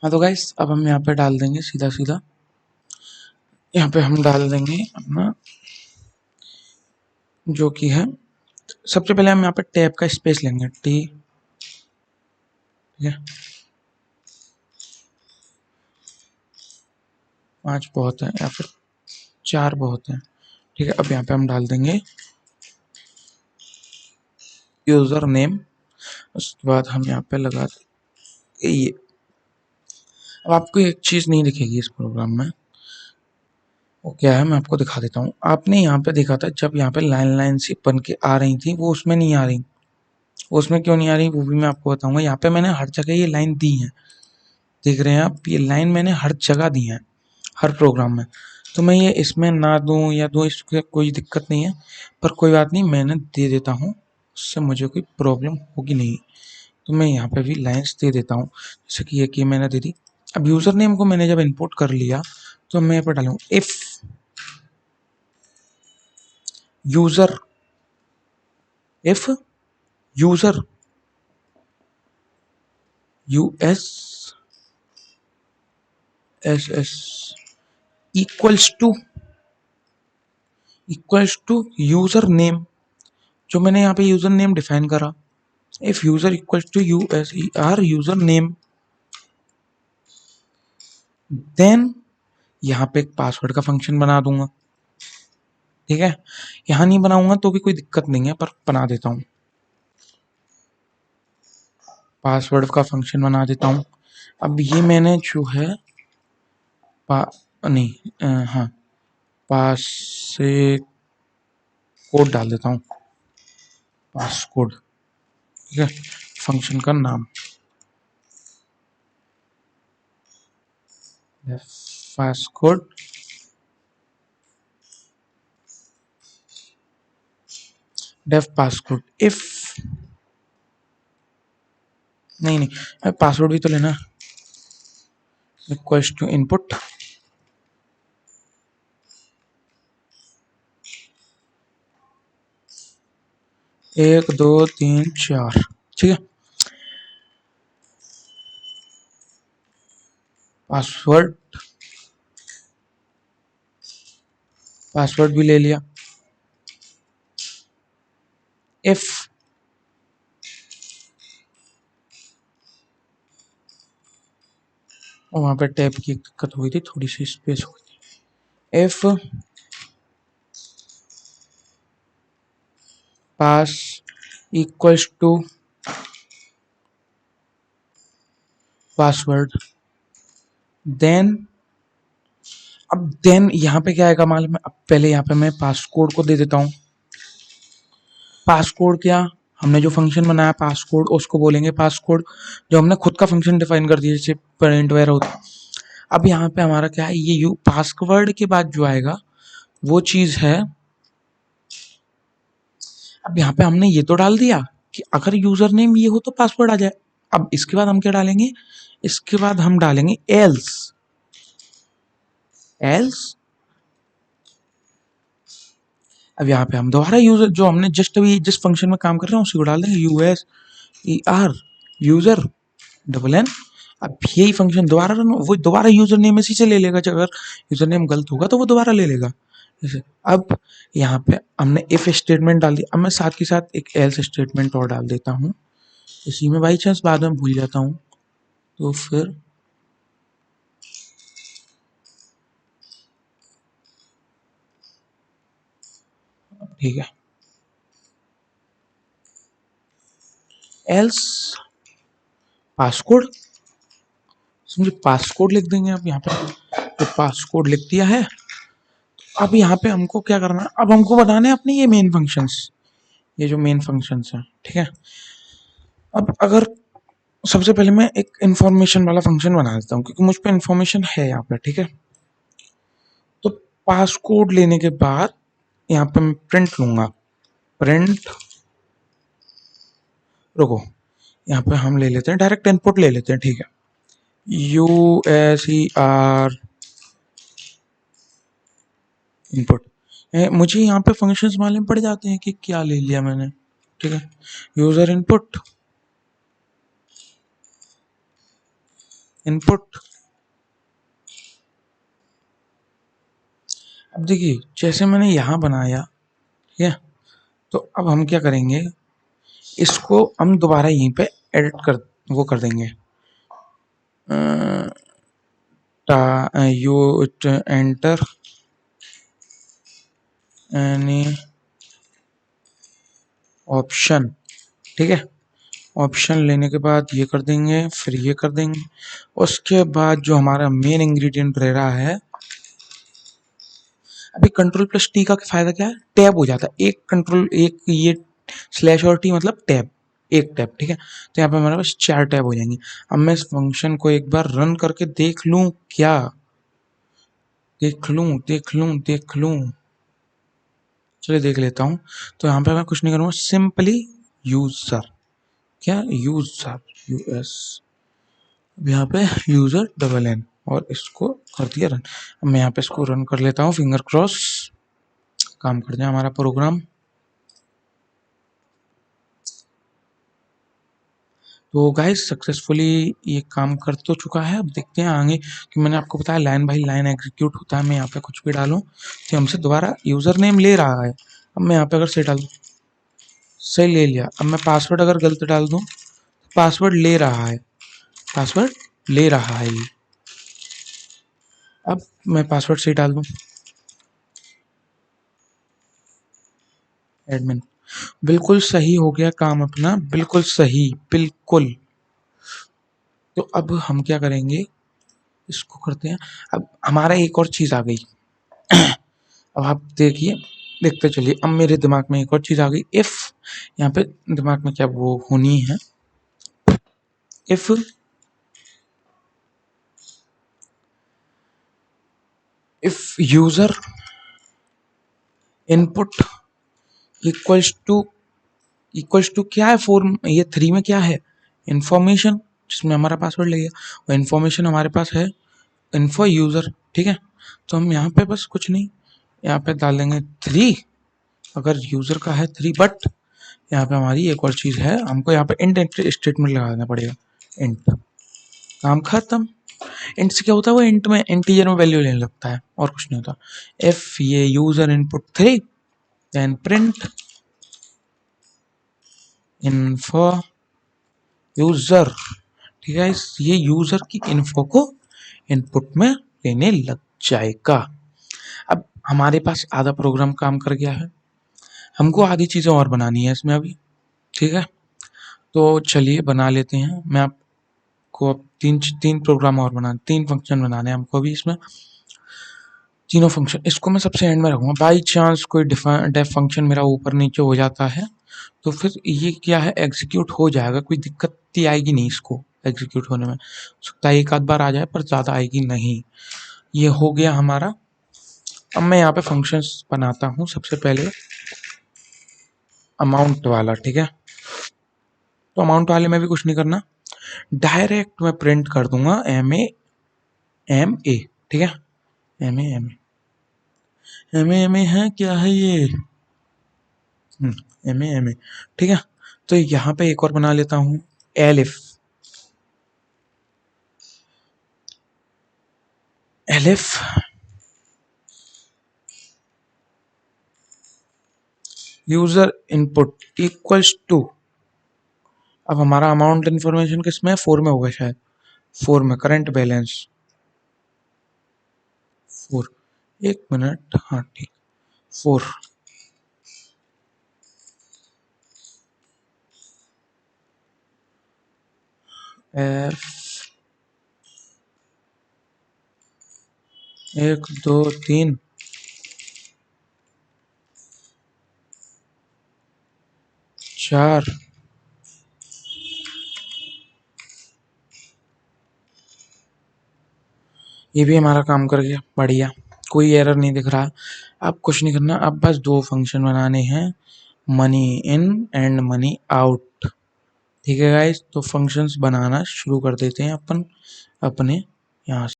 हाँ तो गाइस अब हम यहाँ पे डाल देंगे सीधा सीधा, यहाँ पे हम डाल देंगे अपना जो कि है, सबसे पहले हम यहाँ पे टैब का स्पेस लेंगे टी, ठीक है, 5 बहुत है या फिर 4 बहुत है, ठीक है। अब यहाँ पे हम डाल देंगे यूज़र नेम, उसके बाद हम यहाँ पे लगा देंगे ये। अब आपको एक चीज़ नहीं दिखेगी इस प्रोग्राम में, वो क्या है मैं आपको दिखा देता हूँ। आपने यहाँ पे देखा था जब यहाँ पे लाइन लाइन सी बन के आ रही थी, वो उसमें नहीं आ रही। वो उसमें क्यों नहीं आ रही वो भी मैं आपको बताऊंगा। यहाँ पे मैंने हर जगह ये लाइन दी है, देख रहे हैं आप, ये लाइन मैंने हर जगह दी है, हर प्रोग्राम में। तो मैं ये इसमें ना दूं या दूं इससे कोई दिक्कत नहीं है, पर कोई बात नहीं, मैंने दे देता हूँ, उससे मुझे कोई प्रॉब्लम होगी नहीं। तो मैं यहाँ पे भी लाइन्स दे देता हूँ, जैसे कि ये की मैंने दे दी। अब यूज़र नेम को मैंने जब इनपुट कर लिया तो मैं यहाँ पर डालूँ if user, if user US SS equals to user name, जो मैंने यहाँ पे यूज़र नेम डिफाइन करा, if user equals to USER user name, then यहाँ पे एक पासवर्ड का फंक्शन बना दूंगा, ठीक है। यहाँ नहीं बनाऊंगा तो भी कोई दिक्कत नहीं है, पर बना देता हूँ, पासवर्ड का फंक्शन बना देता हूँ। अब ये मैंने जो है नहीं हाँ, पास से कोड डाल देता हूँ, पास कोड, ठीक है। फंक्शन का नाम पास कोड, डेफ पासकोड इफ, नहीं पासवर्ड भी तो लेना, इक्वल्स टू इनपुट, 1 2 3 4, ठीक है। पासवर्ड, पासवर्ड भी ले लिया। इफ और वहां पे टैब की दिक्कत हुई थी, थोड़ी सी स्पेस हुई थी। If pass equals to password, then, अब देन यहाँ पे क्या आएगा मालूम है। अब पहले यहाँ पे मैं पासकोड को दे देता हूँ। पासकोड क्या, हमने जो फंक्शन बनाया पासकोड, उसको बोलेंगे पासकोड, जो हमने खुद का फंक्शन डिफाइन कर दिया जैसे पेरेंट वगैरह होता है। अब यहाँ पे हमारा क्या है, ये यू पासवर्ड के बाद जो आएगा वो चीज है। अब यहाँ पे हमने ये तो डाल दिया कि अगर यूजर नेम ये हो तो पासवर्ड आ जाए। अब इसके बाद हम क्या डालेंगे, इसके बाद हम डालेंगे एल्स, एल्स। अब यहाँ पे हम दोबारा यूजर, जो हमने जस्ट अभी जिस फंक्शन में काम कर रहे हैं उसी को डाल देंगे, USER यूजर डबल एन। अब यही फंक्शन दोबारा रन, वो दोबारा यूजर नेम इसी से ले लेगा, जब अगर यूजर नेम गलत होगा तो वो दोबारा ले लेगा जैसे। अब यहाँ पे हमने इफ स्टेटमेंट डाल दिया, अब मैं साथ के साथ एक एल्स स्टेटमेंट और डाल देता हूँ, इसी में बाई चांस बाद में भूल जाता हूँ तो फिर ठीक है। एल्स पासकोड, समझे, पासकोड लिख देंगे। अब यहाँ पे तो पासकोड लिख दिया है। अब यहाँ पे हमको क्या करना है, अब हमको बताने हैं अपने ये मेन फंक्शंस, ये जो मेन फंक्शंस हैं, ठीक है। अब अगर सबसे पहले मैं एक इंफॉर्मेशन वाला फंक्शन बना देता हूँ, क्योंकि मुझ पे इंफॉर्मेशन है यहाँ पे, ठीक है। तो पासकोड लेने के बाद यहाँ पे मैं प्रिंट लूंगा, प्रिंट, रुको, यहाँ पे हम ले लेते हैं डायरेक्ट इनपुट ले लेते हैं, ठीक है। USER इनपुट, मुझे यहाँ पे फंक्शंस मालूम पड़ जाते हैं कि क्या ले लिया मैंने, ठीक है। User input, input. अब देखिए जैसे मैंने यहाँ बनाया, ठीक है, तो अब हम क्या करेंगे, इसको हम दोबारा यहीं पे एडिट कर वो कर देंगे, यू एंटर एनी ऑप्शन, ठीक है। ऑप्शन लेने के बाद ये कर देंगे, फिर ये कर देंगे। उसके बाद जो हमारा मेन इंग्रेडिएंट रह रहा है, अभी कंट्रोल प्लस टी का फायदा क्या है, टैब हो जाता है, एक कंट्रोल एक ये स्लैश और टी मतलब टैब, एक टैब, ठीक है। तो यहाँ पे हमारे पास 4 टैब हो जाएंगे। अब मैं इस फंक्शन को एक बार रन करके देख लूं क्या, देख लूं, चलिए देख लेता हूँ। तो यहाँ पे मैं कुछ नहीं करूँगा, सिंपली यूजर, क्या यूजर, यूएस, यहाँ पे यूजर डबल एन, और इसको कर दिया रन। अब मैं यहाँ पे इसको रन कर लेता हूँ, फिंगर क्रॉस काम कर जाए हमारा प्रोग्राम। तो गाइस सक्सेसफुली ये काम कर तो चुका है। अब देखते हैं आगे, कि मैंने आपको बताया लाइन बाई लाइन एग्जीक्यूट होता है। मैं यहाँ पे कुछ भी डालूं तो हमसे दोबारा यूजर नेम ले रहा है। अब मैं यहाँ पे अगर सही डालूं, सही ले लिया। अब मैं पासवर्ड अगर गलत डाल दूं, पासवर्ड ले रहा है, पासवर्ड ले रहा है ये। अब मैं पासवर्ड सही डाल दूं, एडमिन, बिल्कुल सही हो गया काम अपना, बिल्कुल सही, बिल्कुल। तो अब हम क्या करेंगे, इसको करते हैं। अब हमारा एक और चीज आ गई। अब आप देखिए, देखते चलिए। अब मेरे दिमाग में एक और चीज आ गई, इफ, यहाँ पे दिमाग में क्या वो होनी है, if user input equals to क्या है, फॉर्म ये 3 में क्या है, इंफॉर्मेशन, जिसमें हमारा पासवर्ड लग गया, और इन्फॉर्मेशन हमारे पास है इन्फो यूजर, ठीक है। तो हम यहाँ पे बस कुछ नहीं, यहाँ पे डाल देंगे 3, अगर यूजर का है 3, बट यहाँ पे हमारी एक और चीज है, हमको यहाँ पे इंट स्टेटमेंट लगाना पड़ेगा। इंट, काम खत्म। इंट से क्या होता है, वो इंट में इंटीजर में वैल्यू लेने लगता है, और कुछ नहीं होता। इफ ये user input 3, then print info user, ठीक है। ये यूजर की इन्फो को इनपुट में लेने लग जाएगा। अब हमारे पास आधा प्रोग्राम काम कर गया है, हमको आधी चीजें और बनानी है इसमें अभी, ठीक है। तो चलिए बना लेते हैं। मैं आपको अब तीन प्रोग्राम और बना, 3 फंक्शन बनाने हैं हमको अभी इसमें, तीनों फंक्शन। इसको मैं सबसे एंड में रखूंगा। बाई चांस कोई डेफ फंक्शन मेरा ऊपर नीचे हो जाता है, तो फिर ये क्या है, एग्जीक्यूट हो जाएगा, कोई दिक्कत आएगी नहीं इसको एग्जीक्यूट होने में। सकता है एक आध बार आ जाए, पर ज़्यादा आएगी नहीं। ये हो गया हमारा। अब मैं यहाँ पे फंक्शंस बनाता हूँ। सबसे पहले अमाउंट वाला, ठीक है। तो अमाउंट वाले में भी कुछ नहीं करना, डायरेक्ट मैं प्रिंट कर दूंगा MA, ठीक है। MA है, क्या है ये, MA, ठीक है। तो यहाँ पे एक और बना लेता हूँ, elif, user input equals to, अब हमारा अमाउंट इन्फॉर्मेशन किसमें है, 4 में होगा शायद, 4 में करंट बैलेंस 4, एक मिनट, हाँ ठीक, 4, F 1 2 3 4, ये भी हमारा काम कर गया, बढ़िया, कोई एरर नहीं दिख रहा। अब कुछ नहीं करना, अब बस 2 फंक्शन बनाने हैं, money in and money out, ठीक है गाइस। तो फंक्शंस बनाना शुरू कर देते हैं अपन अपने यहाँ से।